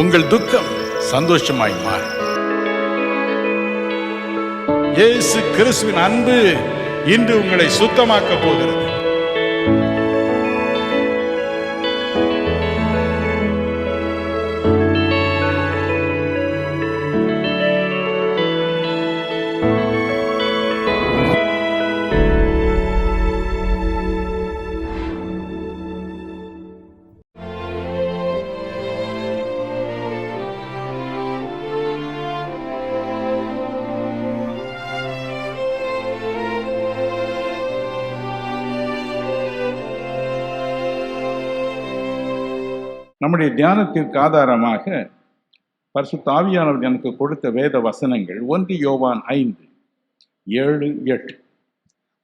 உங்கள் துக்கம் சந்தோஷமாய் மாறும். இயேசு கிறிஸ்துவின் அன்பு இன்று உங்களை சுத்தமாக்க போகிறது. நம்முடைய தியானத்திற்கு ஆதாரமாக பரிசுத்த ஆவியானவர் எனக்கு கொடுத்த வேத வசனங்கள் 1 யோவான் 5:7-8.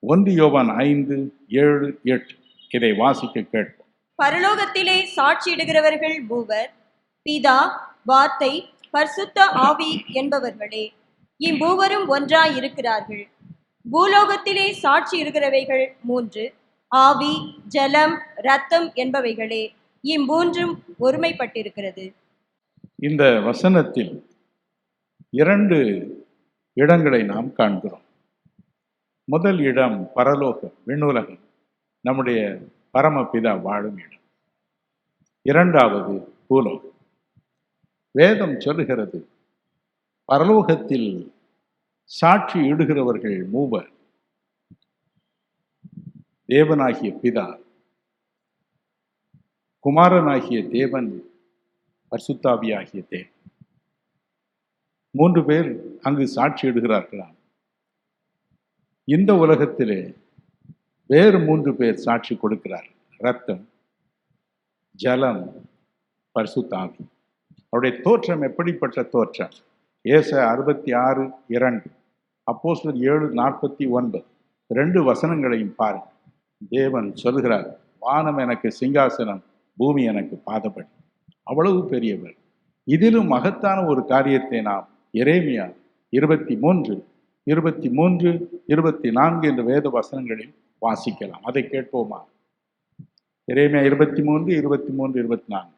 1 யோவான் 5:7-8 இதை வாசிக்க கேட்போம். பரலோகத்திலே சாட்சியிடுகிறவர்கள் மூவர், பிதா, வார்த்தை, பரிசுத்த ஆவி என்பவர்களே. இம்மூவரும் ஒன்றாய் இருக்கிறார்கள். பூலோகத்திலே சாட்சியிடுகிறவைகள் 3, ஆவி, ஜலம், இரத்தம் என்பவைகளே. இம்மூன்றும் ஒருமைப்பட்டிருக்கிறது. இந்த வசனத்தில் 2 இடங்களை நாம் காண்கிறோம். முதல் இடம் பரலோகம், விண்ணுலகம், நம்முடைய பரமபிதா வாழும் இடம். இரண்டாவது பூலோகம். வேதம் சொல்லுகிறது, பரலோகத்தில் சாட்சி இடுகிறவர்கள் மூவர், தேவனாகிய பிதா, குமாரனாகிய தேவன், பரிசுத்தாவியாகிய தேவன். 3 பேர் அங்கு சாட்சியிடுகிறார்களாம். இந்த உலகத்திலே வேறு 3 பேர் சாட்சி கொடுக்கிறார். இரத்தம், ஜலம், பரிசுத்தாவி. அவருடைய தோற்றம் எப்படிப்பட்ட தோற்றம்? ஏசாயா 66:2, அப்போஸ்தலர் 7:49 2 வசனங்களையும் பாருங்கள். தேவன் சொல்கிறார், வானம் எனக்கு சிங்காசனம், பூமி எனக்கு பாதபடி. அவ்வளவு பெரியவர். இதிலும் மகத்தான ஒரு காரியத்தை நாம் எரேமியா 23:24 என்ற வேத வசனங்களில் வாசிக்கலாம். அதை கேட்போமா? எரேமியா 23:24.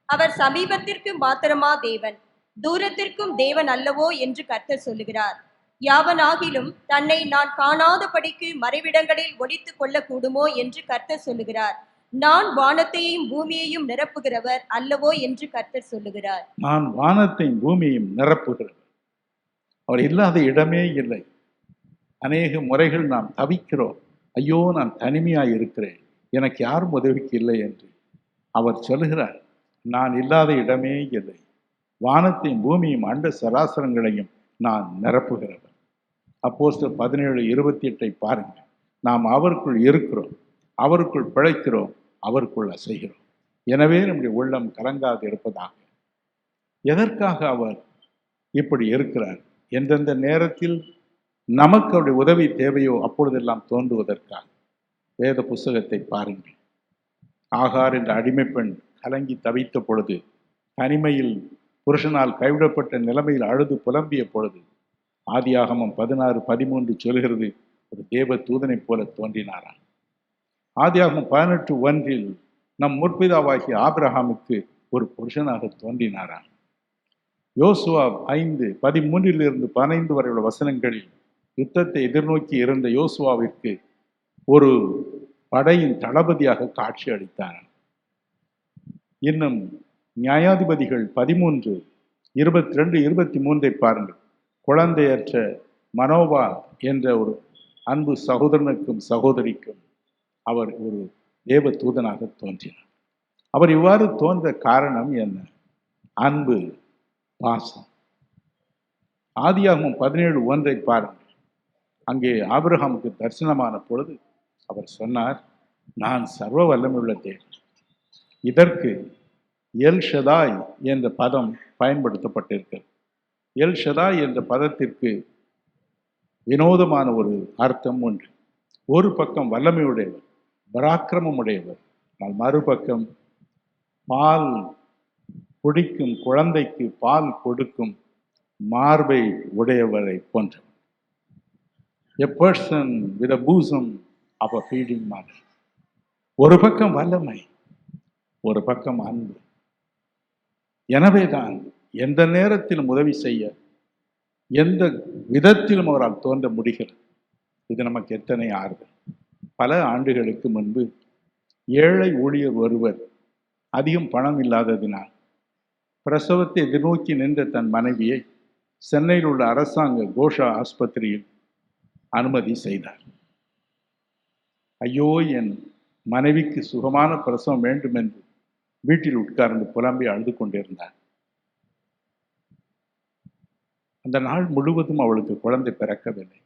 அவர் சமீபத்திற்கு மாத்திரமா தேவன், தூரத்திற்கும் தேவன் அல்லவோ என்று கர்த்தர் சொல்லுகிறார். யாவனாகிலும் தன்னை நான் காணாதபடிக்கு மறைவிடங்களில் ஒளித்துக் கொள்ள கூடுமோ என்று கர்த்தர் சொல்லுகிறார். நான் வானத்தையும் பூமியையும் நிரப்புகிறவர் அல்லவோ என்று கர்த்தர் சொல்லுகிறார். நான் வானத்தையும் பூமியையும் நிரப்புகிறவர். அவர் இல்லாத இடமே இல்லை. அநேக முறைகள் நாம் தவிக்கிறோம், ஐயோ நான் தனிமையாய் இருக்கிறேன், எனக்கு யாரும் உதவிக்கு இல்லை என்று. அவர் சொல்லுகிறார், நான் இல்லாத இடமே இல்லை. வானத்தையும் பூமியும் அண்ட சராசரங்களையும் நான் நிரப்புகிறவர். அப்போஸ்தலர் 17:28 பாருங்கள். நாம் அவருக்குள் இருக்கிறோம், அவருக்குள் பிழைக்கிறோம், அவருக்குள் அசைகிறோம். எனவே நம்முடைய உள்ளம் கலங்காது இருப்பதாக. எதற்காக அவர் இப்படி இருக்கிறார்? எந்தெந்த நேரத்தில் நமக்கு அவருடைய உதவி தேவையோ அப்பொழுதெல்லாம் தோன்றுவதற்காக. வேத புஸ்தகத்தை பாருங்கள். ஆகார் என்ற அடிமைப்பெண் கலங்கி தவித்த பொழுது, தனிமையில் புருஷனால் கைவிடப்பட்ட நிலைமையில் அழுது புலம்பிய பொழுது, ஆதியாகமம் 16:13 சொல்கிறது, ஒரு தேவ தூதனை போல தோன்றினாராம். ஆதியாகமம் 18:1 நம் முற்பிதாவாகிய ஆபிரகாமுக்கு ஒரு புருஷனாக தோன்றினாராம். யோசுவா 5:13-15 வரை உள்ள வசனங்களில் யுத்தத்தை எதிர்நோக்கி இருந்த யோசுவாவிற்கு ஒரு படையின் தளபதியாக காட்சி அளித்தாராம். இன்னும் நியாயாதிபதிகள் 13:22-23 பாருங்கள். குழந்தையற்ற மனோவா என்ற ஒரு அன்பு சகோதரனுக்கும் சகோதரிக்கும் அவர் ஒரு தேவ தூதனாக தோன்றினார். அவர் இவ்வாறு தோன்ற காரணம் என்ன? அன்பு, பாசம். ஆதியாகமம் 17:1 பாருங்கள். அங்கே ஆபிரகாமுக்கு தரிசனமான பொழுது அவர் சொன்னார், நான் சர்வ வல்லமையுள்ள தேவன். இதற்கு எல் ஷதாய் என்ற பதம் பயன்படுத்தப்பட்டிருக்கிறது. எல் ஷதாய் என்ற பதத்திற்கு வினோதமான ஒரு அர்த்தம் உண்டு. ஒரு பக்கம் வல்லமையுடையவர், பராக்கிரமம் உடையவர், மறுபக்கம் பால் குடிக்கும் குழந்தைக்கு பால் கொடுக்கும் மார்பை உடையவரை போன்றவர். A person with a bosom of a feeding mother. ஒரு பக்கம் வல்லமை, ஒரு பக்கம் அன்பு. எனவேதான் எந்த நேரத்திலும் உதவி செய்ய, எந்த விதத்திலும் அவரால் தோன்ற முடிகிறது. இது நமக்கு எத்தனை ஆறுதல். பல ஆண்டுகளுக்கு முன்பு ஏழை ஊழியர் ஒருவர் அதிகம் பணம் இல்லாததினால் பிரசவத்தை எதிர்நோக்கி நின்ற தன் மனைவியை சென்னையில் உள்ள அரசாங்க கோஷா ஆஸ்பத்திரியில் அனுமதி செய்தார். ஐயோ, என் மனைவிக்கு சுகமான பிரசவம் வேண்டும் என்று வீட்டில் உட்கார்ந்து புலம்பி அழுது கொண்டிருந்தார். அந்த நாள் முழுவதும் அவளுக்கு குழந்தை பிறக்கவில்லை.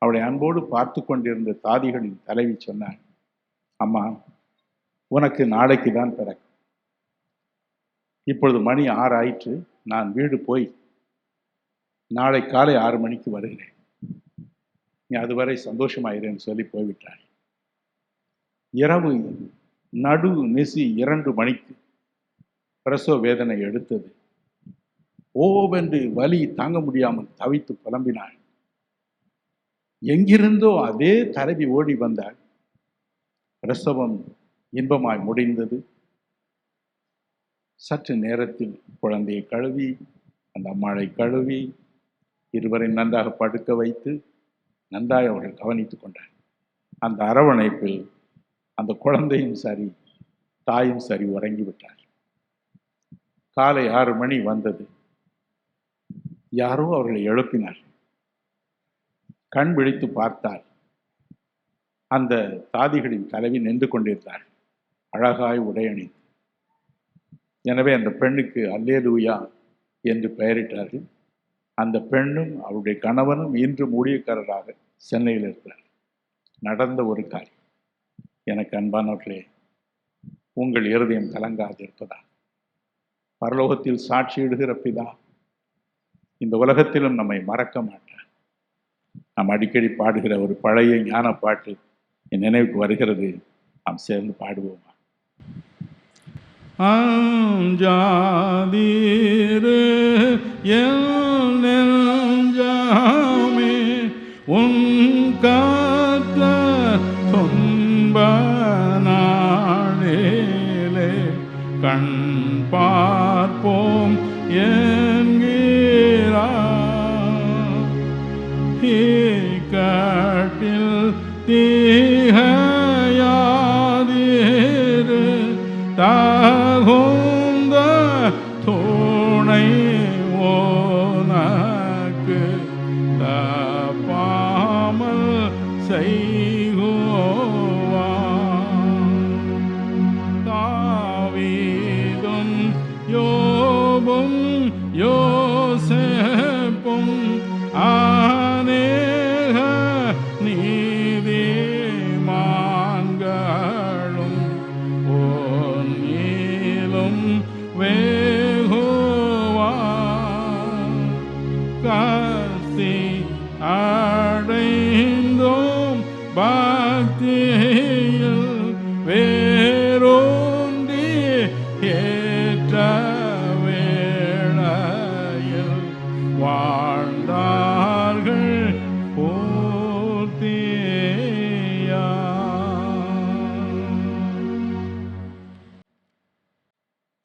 அவளை அன்போடு பார்த்து கொண்டிருந்த தாதிகளின் தலைவி சொன்னார், அம்மா, உனக்கு நாளைக்கு தான் பிறக்கும். இப்பொழுது மணி 6 ஆயிற்று. நான் வீடு போய் நாளை காலை 6 மணிக்கு வருகிறேன். நீ அதுவரை சந்தோஷமாயிரேன்னு சொல்லி போய்விட்டாள். இரவு நடு நெசி 2 மணிக்கு பிரசவ வேதனை எடுத்தது. ஓவென்று வலி தாங்க முடியாமல் தவித்து புலம்பினாள். எங்கிருந்தோ அதே தலைவி ஓடி வந்தாள். பிரசவம் இன்பமாய் முடிந்தது. சற்று நேரத்தில் குழந்தையை கழுவி, அந்த அம்மாளை கழுவி, இருவரை நன்றாக படுக்க வைத்து நன்றாக அவர்கள் கவனித்துக் கொண்டார். அந்த அரவணைப்பில் அந்த குழந்தையும் சரி, தாயும் சரி உறங்கிவிட்டார். காலை 6 மணி வந்தது. யாரோ அவர்களை எழுப்பினார். கண் விழித்து பார்த்தார். அந்த தாதிகளின் தலைவி நின்று கொண்டிருந்தார், அழகாய் உடையணிந்து. எனவே அந்த பெண்ணுக்கு அல்லேலூயா என்று பெயரிட்டார்கள். அந்த பெண்ணும் அவருடைய கணவனும் இன்று ஊழியக்காரராக சென்னையில் இருக்கிறார். நடந்த ஒரு காரியம். எனக்கு அன்பானவர்களே, உங்கள் இருதயம் கலங்காது இருப்பதா? பரலோகத்தில் சாட்சியிடுகிற பிதா இந்த உலகத்திலும் நம்மை மறக்க மாட்டார். நாம் அடிக்கடி பாடுகிற ஒரு பழைய ஞான பாட்டு என் நினைவுக்கு வருகிறது. நாம் சேர்ந்து பாடுவோமா? அஞ்சாதீரு என் நெஞ்சாமே, உன் கர்த்தர் துன்ப நாளிலே கண் பார்ப்போம் என்கிறார். இக்கட்டில் தீகையாதீரு தகுந்த துணை உனக்கு தப்பாமல் செய்குவான். தாவீதும் யோபும் யோசேப்பும் அநேக நீதிமான்களும் பொன்னிலும் வேகுவான். கஸ்தி அடைந்தோம் பக்தியில் வேரூன்றி ஏற்ற வேளையில் வாழ்ந்தார்கள் பூர்த்தியா.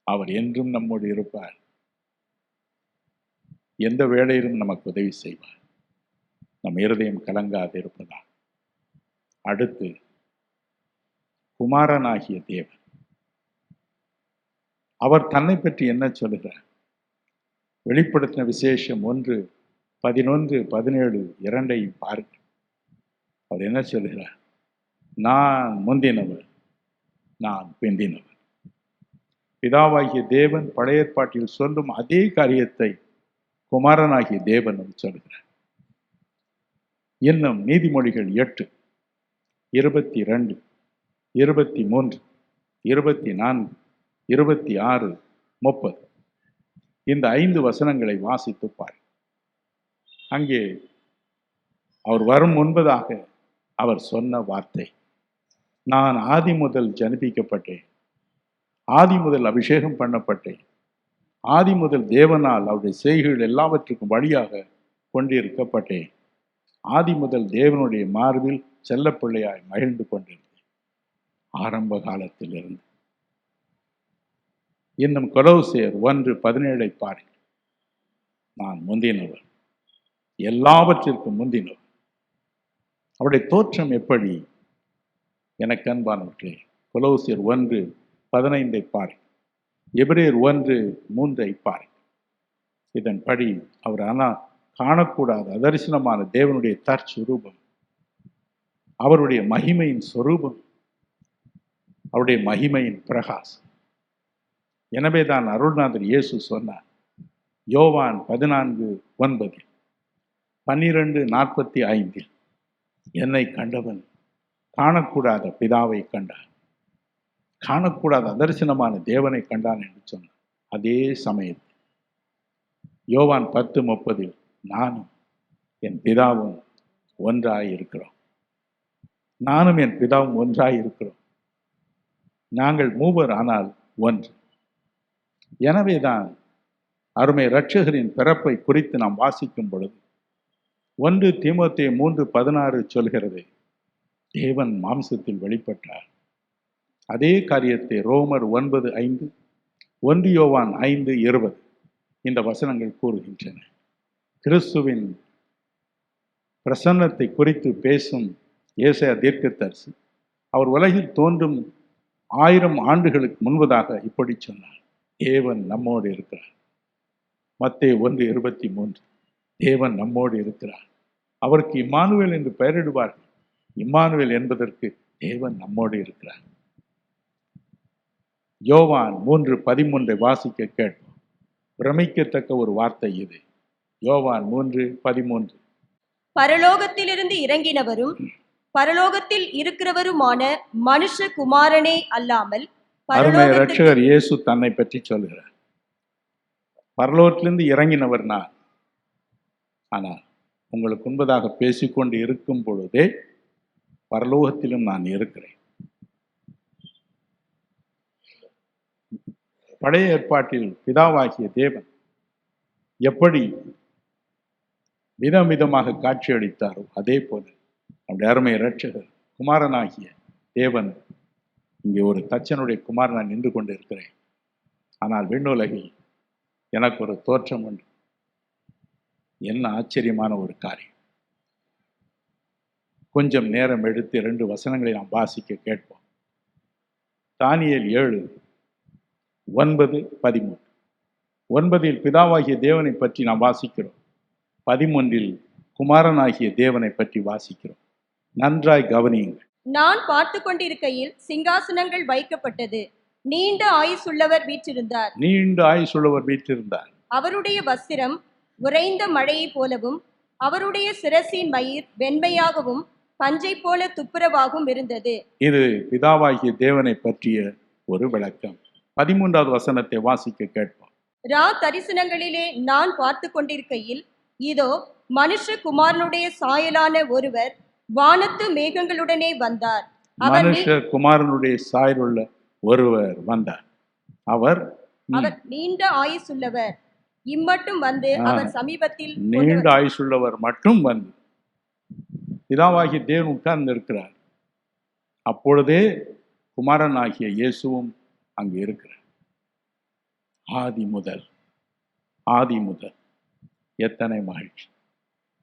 அவர் என்றும் நம்மோடு இருப்பார். எந்த வேளையிலும் நமக்கு உதவி செய்வார். நம் இருதயம் கலங்காது இருப்பதா? அடுத்து குமாரனாகிய தேவன். அவர் தன்னை பற்றி என்ன சொல்கிறார்? வெளிப்படுத்தின விசேஷம் 1:11, 17 பாருங்கள். அவர் என்ன சொல்கிறார்? நான் முந்தினவர், நான் பிந்தினவர். பிதாவாகிய தேவன் பழைய ஏற்பாட்டில் சொல்லும் அதே காரியத்தை குமாரனாகிய தேவனும் சொல்கிறார். இன்னும் நீதிமொழிகள் 8, 22, 23, 24, 26, 30 இந்த 5 வசனங்களை வாசித்து பார். அங்கே அவர் வரும் முன்பதாக அவர் சொன்ன வார்த்தை, நான் ஆதி முதல் ஜனிப்பிக்கப்பட்டேன், ஆதி முதல் அபிஷேகம் பண்ணப்பட்டேன், ஆதி முதல் தேவனால் அவருடைய செய்கைகள் எல்லாவற்றுக்கும் வழியாக கொண்டிருக்கப்பட்டேன், ஆதி முதல் தேவனுடைய மார்பில் செல்லப்பிள்ளையாய் மகிழ்ந்து கொண்டிருந்தேன் ஆரம்ப காலத்தில் இருந்து. இன்னும் கொலோசியர் 1:17 பாருங்கள். நான் முந்தினவர், எல்லாவற்றிற்கும் முந்தினவர். அவருடைய தோற்றம் எப்படி? எனக்கு அன்பானவர்களே, கொலோசியர் 1:15 பாருங்கள். எபிரேயர் 1:3 பாருங்கள். இதன்படி அவர் ஆனால் காணக்கூடாத அதரிசனமான தேவனுடைய தற்சுரூபம், அவருடைய மகிமையின் சொரூபம், அவருடைய மகிமையின் பிரகாசம். எனவே தான் அருள்நாதர் இயேசு சொன்னார், யோவான் 14:9, 12:45, என்னை கண்டவன் காணக்கூடாத பிதாவை கண்டான், காணக்கூடாத அதரிசனமான தேவனை கண்டான் என்று சொன்னார். அதே சமயத்தில் யோவான் 10:30, நானும் என் பிதாவும் ஒன்றாய் இருக்கிறோம், நானும் என் பிதாவும் ஒன்றாய் இருக்கிறோம், நாங்கள் மூவர் ஆனால் ஒன்று. எனவேதான் அருமை இரட்சகரின் பிறப்பை குறித்து நாம் வாசிக்கும் பொழுது 1 தீமோத்தேயு 3:16 சொல்கிறது, தேவன் மாம்சத்தில் வெளிப்பட்டார். அதே காரியத்தை ரோமர் 9:5, 1 யோவான் 5:20 இந்த வசனங்கள் கூறுகின்றன. கிறிஸ்துவின் பிரசன்னத்தை குறித்து பேசும் ஏசாயா தீர்க்கதரிசி அவர் உலகில் தோன்றும் 1000 ஆண்டுகளுக்கு முன்பதாக இப்படி சொன்னார், தேவன் நம்மோடு இருக்கிறார். மத்தேயு 1:23, தேவன் நம்மோடு இருக்கிறார். அவருக்கு இம்மானுவேல் என்று பெயரிடுவார்கள். இம்மானுவேல் என்பதற்கு தேவன் நம்மோடு இருக்கிறார். யோவான் 3:13 வாசிக்க கேட்போம். பிரமிக்கத்தக்க ஒரு வார்த்தை இது. யோவான் 3:13, பரலோகத்திலிருந்து இறங்கினவரும் பரலோகத்தில் இருக்கிறவருமான மனுஷகுமாரனே அல்லாமல் அருமை இரட்சகர் இயேசு தன்னை பற்றி சொல்கிறார். பரலோகத்திலிருந்து இறங்கினவர் நான், ஆனால் உங்களுக்கு முன்பதாக பேசிக்கொண்டு இருக்கும் பொழுதே பரலோகத்திலும் நான் இருக்கிறேன். பழைய ஏற்பாட்டில் பிதாவாகிய தேவன் எப்படி விதமாக காட்சியளித்தாரோ அதே போல நம்முடைய அருமை இரட்சகர் குமாரனாகிய தேவன் இங்கே ஒரு தச்சனுடைய குமாரன் நின்று கொண்டு இருக்கிறேன். ஆனால் விண்ணுலகில் எனக்கு ஒரு தோற்றம் உண்டு. என்ன ஆச்சரியமான ஒரு காரியம். கொஞ்சம் நேரம் எடுத்து 2 வசனங்களை நாம் வாசிக்க கேட்போம். தானியேல் 7:9-13. 9 பிதாவாகிய தேவனை பற்றி நாம் வாசிக்கிறோம். 13 குமாரனாகிய தேவனை பற்றி வாசிக்கிறோம். நன்றாய் கவனியுங்கள். நான் பார்த்து கொண்டிருக்கையில் சிங்காசனங்கள் வைக்கப்பட்டது, நீண்ட ஆயுசுள்ளவர் வீற்றிருந்தார். நீண்ட ஆயுசுள்ளவர் வீற்றிருந்தார். அவருடைய வஸ்திரம் உறைந்த மழையை போலவும் அவருடைய சிரசின் மயிர் வெண்மையாகவும் பஞ்சை போல துப்புரவாகவும் இருந்தது. இது பிதாவாகிய தேவனை பற்றிய ஒரு விளக்கம். 13வது வசனத்தை வாசிக்க கேட்போம். ரா தரிசனங்களிலே நான் பார்த்து கொண்டிருக்கையில் இதோ மனுஷகுமாரனுடைய சாயலான ஒருவர் வானத்து மேகங்களுடனே வந்தார். மனுஷகுமாரனுடைய சாயலுள்ள ஒருவர் வந்தார். அவர் நீண்ட ஆயுசுள்ளவர், இம்மட்டும் வந்து அவர் சமீபத்தில் நீண்ட ஆயுசுள்ளவர் மட்டும் வந்து பிதாவாகிய தேவன் உட்கார்ந்து இருக்கிறார். அப்பொழுதே குமாரனாகிய இயேசுவும் அங்கு இருக்கிறார். ஆதி முதல் எத்தனை மகிழ்ச்சி.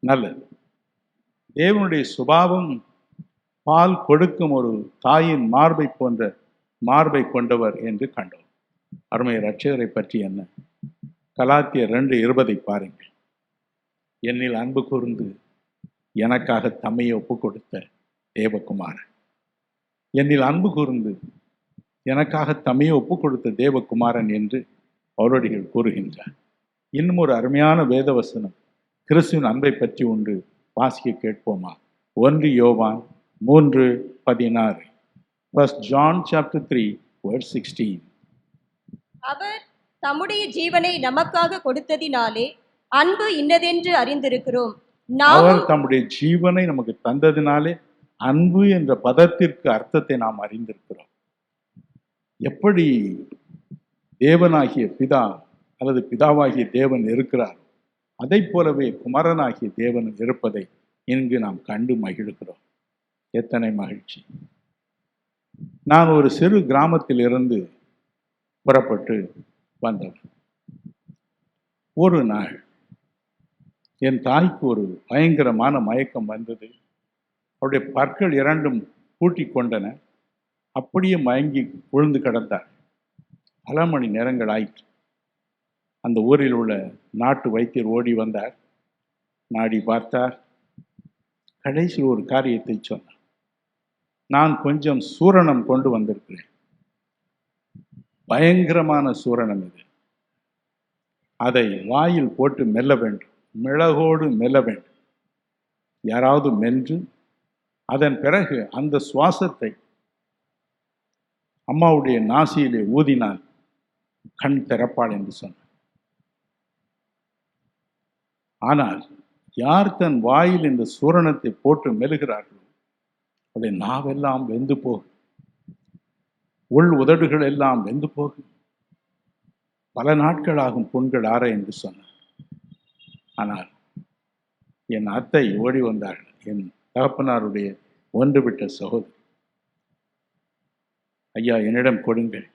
நல்லது. தேவனுடைய சுபாவம் பால் கொடுக்கும் ஒரு தாயின் மார்பை போன்ற மார்பை கொண்டவர் என்று கண்டோம். அருமை இரட்சகரை பற்றி என்ன? கலாத்தியர் 2:20 பாருங்கள். என்னில் அன்பு கூர்ந்து எனக்காக தம்மையை ஒப்பு கொடுத்த தேவகுமாரன், என்னில் அன்பு கூர்ந்து எனக்காக தம்மையை ஒப்பு கொடுத்த தேவகுமாரன் என்று பவுலடிகள் கூறுகின்றார். இன்னும் ஒரு அருமையான வேதவசனம் கிறிஸ்துவின் அன்பை பற்றி உண்டு, வாசிக்க கேட்போமா? 1 யோவான் 3:16. 1 John chapter 3:16. அவர் தம்முடைய ஜீவனை நமக்காக கொடுத்ததினாலே அன்பு இன்னதென்று அறிந்திருக்கிறோம். அவர் தம்முடைய ஜீவனை நமக்கு தந்ததினாலே அன்பு என்ற பதத்திற்கு அர்த்தத்தை நாம் அறிந்திருக்கிறோம். எப்படி தேவனாகிய பிதா அல்லது பிதாவாகிய தேவன் இருக்கிறார், அதை போலவே குமாரனாகிய தேவன் இருப்பதை இங்கு நாம் கண்டு மகிழ்கிறோம். எத்தனை மகிழ்ச்சி. நான் ஒரு சிறு கிராமத்தில் இருந்து புறப்பட்டு வந்தவர். ஒரு நாள் என் தாய்க்கு ஒரு பயங்கரமான மயக்கம் வந்தது. அவருடைய பற்கள் இரண்டும் பூட்டி கொண்டன. அப்படியே மயங்கி விழுந்து கிடந்தார். பல மணி நேரங்கள் ஆயிற்று. அந்த ஊரில் உள்ள நாட்டு வைத்தியர் ஓடி வந்தார். நாடி பார்த்தார். கடைசியில் ஒரு காரியத்தை சொன்னார். நான் கொஞ்சம் சூரணம் கொண்டு வந்திருக்கிறேன். பயங்கரமான சூரணம் இது. அதை வாயில் போட்டு மெல்ல வேண்டும். மிளகோடு மெல்ல வேண்டும். யாராவது மென்று அதன் பிறகு அந்த சுவாசத்தை அம்மாவுடைய நாசியிலே ஊதினால் கண் திறப்பாள் என்று சொன்னார். ஆனால் யார் தன் வாயில் இந்த சூரணத்தை போட்டு மெல்கிறார்களோ அவருடைய நாவெல்லாம் வெந்து போகும். உள் உதடுகள் எல்லாம் வெந்து போகும். பல நாட்களாகும் புண்கள் ஆற என்று சொன்னார். ஆனால் என் அத்தை ஓடி வந்தார்கள். என் தகப்பனாருடைய ஒன்றுவிட்ட சகோதரி. ஐயா, என்னிடம் கொடுங்கள்,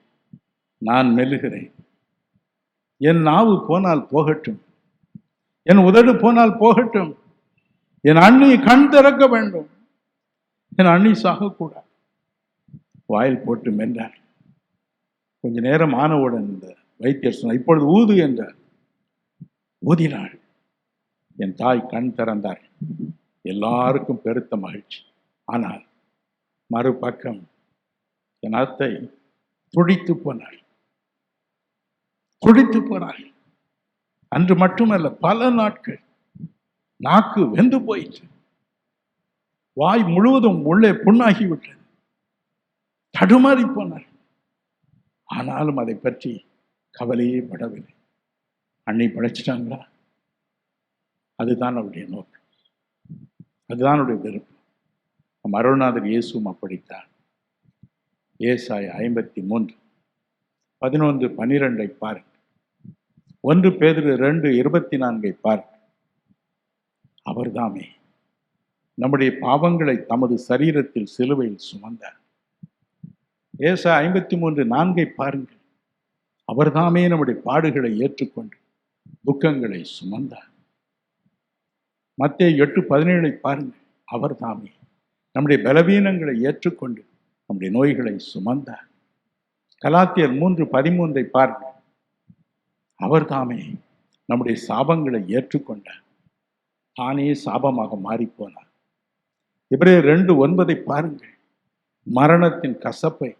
நான் மெல்லுகிறேன். என் நாவு போனால் போகட்டும், என் உதடு போனால் போகட்டும், என் அண்ணி கண் திறக்க வேண்டும், என் அண்ணி சாகக்கூடாது. வாயில் போட்டு மென்றார். கொஞ்ச நேரம் ஆனவுடன் இந்த வைத்தியர் சொன்னார், இப்பொழுது ஊது என்றார். ஊதினாள். என் தாய் கண் திறந்தார். எல்லாருக்கும் பெருத்த மகிழ்ச்சி. ஆனால் மறுபக்கம் என் அத்தை துடித்து போனாள். துடித்து போனாள். அன்று மட்டுமல்ல, பல நாட்கள் நாக்கு வெந்து போயிற்று. வாய் முழுவதும் உள்ளே புண்ணாகிவிட்டது. தடுமாறி போனார். ஆனாலும் அதை பற்றி கவலையே படவில்லை. அன்னை படைச்சிட்டாங்களா? அதுதான் அவருடைய நோக்கம், அதுதான் அவருடைய விருப்பம். நம் அருள்நாதர் இயேசுவும் அப்படித்தான். ஏசாயா 53 11 12 பாருங்கள். 1 பேதுரு 2:24 பாருங்கள். அவர்தாமே நம்முடைய பாவங்களை தமது சரீரத்தில் சிலுவையில் சுமந்தார். ஏசாயா 53:4 பாருங்கள். அவர்தாமே நம்முடைய பாடுகளை ஏற்றுக்கொண்டு துக்கங்களை சுமந்தார். மத்தேயு 8:17 பாருங்கள். அவர்தாமே நம்முடைய பலவீனங்களை ஏற்றுக்கொண்டு நம்முடைய நோய்களை சுமந்தார். கலாத்தியர் 3:13 பாருங்கள். அவர்தாமே நம்முடைய சாபங்களை ஏற்றுக்கொண்டார். தானே சாபமாக மாறிப்போனார். எபிரேயர் 2:9 பாருங்கள். மரணத்தின் கசப்பை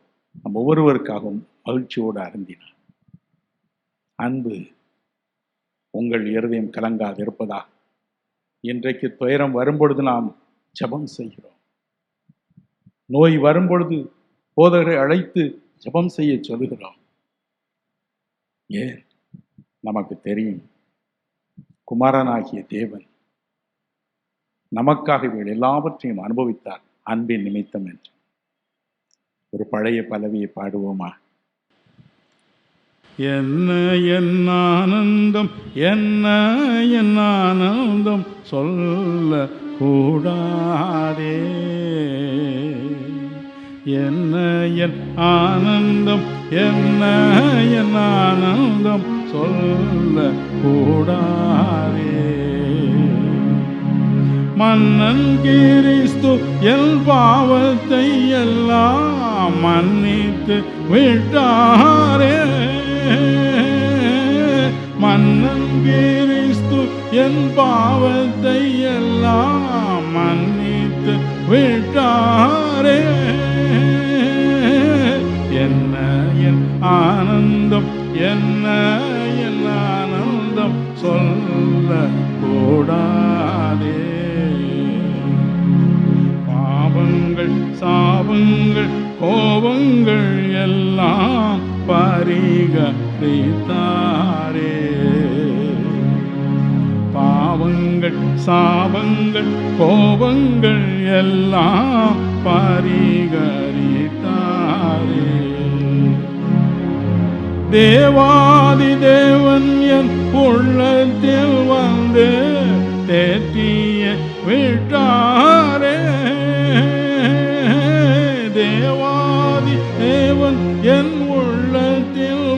நம் ஒவ்வொருவருக்காகவும் மகிழ்ச்சியோடு அருந்தினார். அன்பு உங்கள் இருதயம் கலங்காது இருப்பதாக. இன்றைக்கு துயரம் வரும்பொழுது நாம் ஜெபம் செய்கிறோம். நோய் வரும்பொழுது போதகரை அழைத்து ஜெபம் செய்ய சொல்கிறோம். ஏன்? நமக்கு தெரியும், குமாரனாகிய தேவன் நமக்காக இவர்கள் எல்லாவற்றையும் அனுபவித்தார் அன்பின் நிமித்தம் என்று. ஒரு பழைய பல்லவியை பாடுவோமா? என்ன என் ஆனந்தம், என்ன என் ஆனந்தம் சொல்ல கூடாதே. என்ன என் ஆனந்தம், என்ன என் ஆனந்தம் சொல்ல கூடாதே. மன்னன் கிறிஸ்து என் பாவத்தை எல்லாம் மன்னித்து விட்டாரே. மன்னன் கிறிஸ்து என் பாவத்தை எல்லாம் மன்னித்து விட்டாரே. என்ன என் ஆனந்தம், என்ன என் ஆனந்தம் சொல்ல கூடாதே. பாவங்கள் சாபங்கள் கோபங்கள் எல்லாம் பரிகரித்தாரே. பாவங்கள் சாபங்கள் கோபங்கள் எல்லாம் பரிகரித்தாரே. தேவாதி தேவன் என் உள்ளத்தில் வந்து தேற்றிய விட்டாரே. தேவாதி தேவன் என் உள்ளத்தில்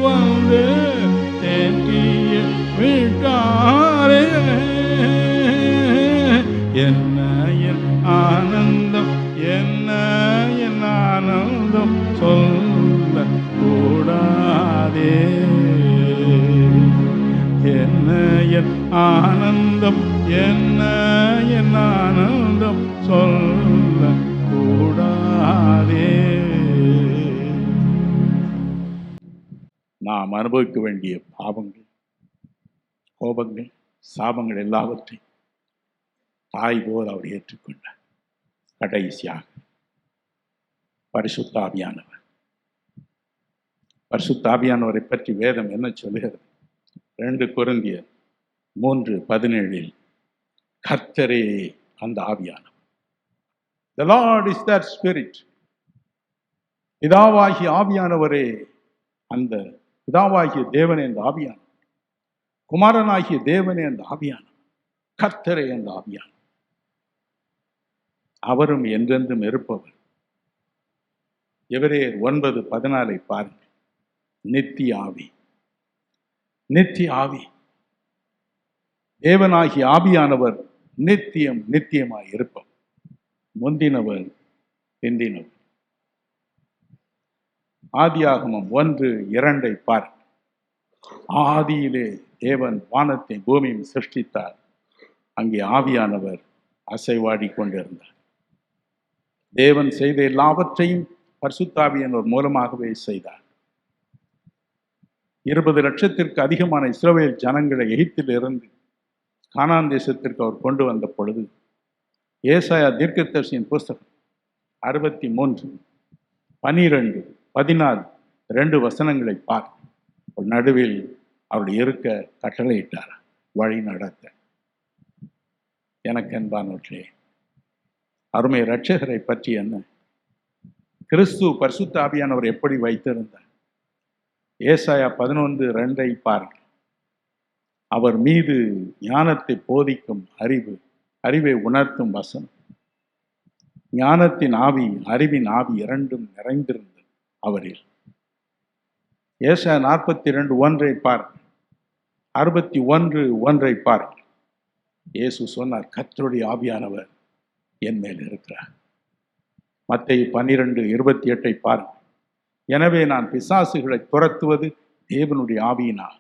என் ஆனந்தம் என்ன, என் ஆனந்தம் சொல்ல கூடாதே. நாம் அனுபவிக்க வேண்டிய பாவங்கள், கோபங்கள், சாபங்கள் எல்லாவற்றையும் தாய் போல் அவர் ஏற்றுக்கொண்டார். கடைசியாக பரிசுத்த ஆவியானவர். பரிசுத்த ஆவியானவரை பற்றி வேதம் என்ன சொல்லுகிறது? 2 கொரிந்தியர் 3:17 கர்த்தரே அந்த ஆவியானவர். The Lord is that Spirit. பிதாவாகிய ஆவியானவரே, அந்த பிதாவாகிய தேவனே அந்த ஆவியானவர், குமாரனாகிய தேவனே அந்த ஆவியானவர், கர்த்தரே அந்த ஆவியானவர். அவரும் என்றென்றும் இருப்பவர். எபிரேயர் 9:14 பாருங்கள். நித்திய ஆவி, நித்திய ஆவி, தேவனாகிய ஆவியானவர் நித்தியம் நித்தியமாய் இருப்பவர், முந்தினவர் பிந்தினவர். ஆதியாகமம் 1:2 பாருங்கள். ஆதியிலே தேவன் வானத்தை பூமியும் சிருஷ்டித்தார். அங்கே ஆவியானவர் அசைவாடி கொண்டிருந்தார். தேவன் செய்த எல்லாவற்றையும் பரிசுத்த ஆவியானவர் மூலமாகவே செய்தார். 20 லட்சத்திற்கு அதிகமான இஸ்ரவேல் ஜனங்களை எகிப்திலிருந்து கானான் தேசத்திற்கு அவர் கொண்டு வந்த பொழுது, ஏசாயா தீர்க்கதரிசியின் புஸ்தகம் 63:12-14 வசனங்களை பார்த்து நடுவில் அவருடைய இருக்க கட்டளையிட்டார், வழி நடத்த. எனக்கு அன்பானவர்களே, அருமை இரட்சகரை பற்றி என்ன? கிறிஸ்து பரிசுத்த ஆவியானவர் எப்படி வைத்திருந்தார்? ஏசாயா 11:2 பாருங்கள். அவர் மீது ஞானத்தை போதிக்கும் அறிவை உணர்த்தும் வசனம், ஞானத்தின் ஆவி, அறிவின் ஆவி இரண்டும் நிறைந்திருந்தது அவரில். ஏசாயா 42:1 பாருங்கள். 61:1 பாருங்கள். இயேசு சொன்னார், கர்த்தருடைய ஆவியானவர் என் மேல் இருக்கிறார். மத்தேயு 12:28 பாருங்கள். எனவே நான் பிசாசுகளை துரத்துவது தேவனுடைய ஆவியினால்,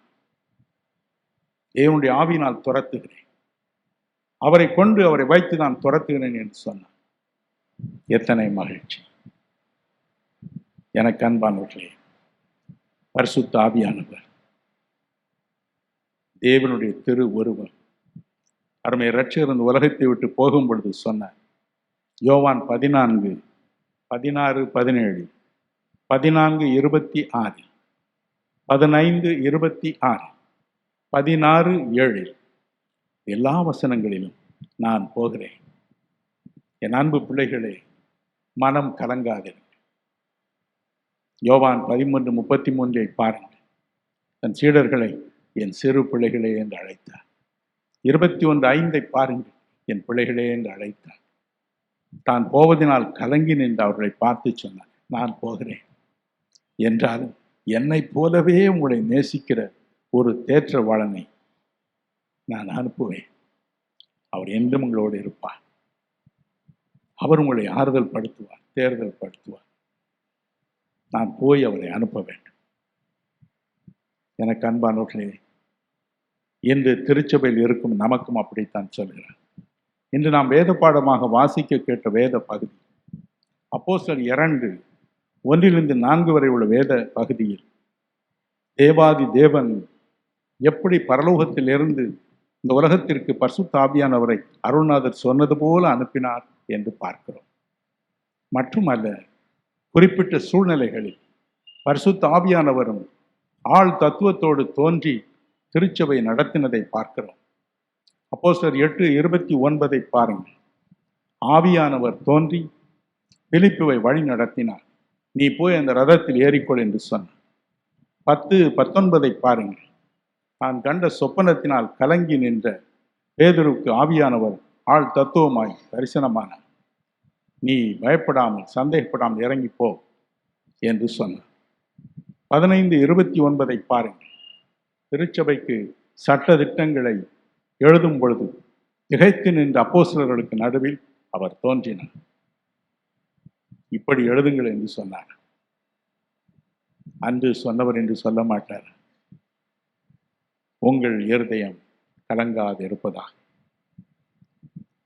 தேவனுடைய ஆவியினால் துரத்துகிறேன், அவரை கொண்டு அவரை வைத்து நான் துரத்துகிறேன் என்று சொன்னார். எத்தனை மகிழ்ச்சி! எனக்கு அன்பானவர்களே, பரிசுத்த ஆவியானவர் தேவனுடைய திரு உருவம். அருமை இரட்சகர் இந்த உலகத்தை விட்டு போகும் பொழுது சொன்னார், யோவான் 14:16-17, 14:26, 15:26, 16:7 எல்லா வசனங்களிலும் நான் போகிறேன். என் அன்பு பிள்ளைகளே, மனம் கலங்காதீர்கள். யோவான் 13:33 பாருங்கள். தன் சீடர்களை என் சிறு பிள்ளைகளே என்று அழைத்தார். 21:5 பாருங்கள், என் பிள்ளைகளே என்று அழைத்தார். தான் போவதனால் கலங்கி நின்று அவர்களை பார்த்து சொன்னார், நான் போகிறேன் என்றாலும் என்னை போலவே உங்களை நேசிக்கிற ஒரு தேற்றவாளனை நான் அனுப்புவேன். அவர் என்றும் உங்களோடு இருப்பார். அவர் உங்களை ஆறுதல் படுத்துவார், தேர்தல் படுத்துவார். நான் போய் அவரை அனுப்ப வேண்டும். எனக்கு அன்பானவர்களே, இன்று திருச்சபையில் இருக்கும் நமக்கும் அப்படித்தான் சொல்கிறார். இன்று நாம் வேத பாடமாக வாசிக்க கேட்ட வேத பகுதி அப்போஸ்தலர் 2:1-4 வரை உள்ள வேத பகுதியில் தேவாதி தேவன் எப்படி பரலோகத்தில் இருந்து இந்த உலகத்திற்கு பரிசுத்த ஆவியானவரை அருள்நாதர் சொன்னது போல அனுப்பினார் என்று பார்க்கிறோம். மட்டுமல்ல, குறிப்பிட்ட சூழ்நிலைகளில் பரிசுத்த ஆவியானவரும் ஆள் தத்துவத்தோடு தோன்றி திருச்சபை நடத்தினதை பார்க்கிறோம். அப்போஸ்தலர் 8:29 பாருங்கள். ஆவியானவர் தோன்றி பிலிப்புவை வழி நடத்தினார். நீ போய் அந்த ரதத்தில் ஏறிக்கொள் என்று சொன்னார். 10:19 பாருங்கள். நான் கண்ட சொப்பனத்தினால் கலங்கி நின்ற பேதுருக்கு ஆவியானவர் ஆள் தத்துவமாய் தரிசனமானார். நீ பயப்படாமல் சந்தேகப்படாமல் இறங்கி போ என்று சொன்னார். 15:29 பாருங்கள். திருச்சபைக்கு சட்ட திட்டங்களை எழுதும் பொழுது திகைத்து நின்ற அப்போஸ்தலர்களுக்கு நடுவில் அவர் தோன்றினார். இப்படி எழுதுங்கள் என்று சொன்னார். அன்று சொன்னவர் என்று சொல்ல மாட்டார். உங்கள் இருதயம் கலங்காது இருப்பதாக.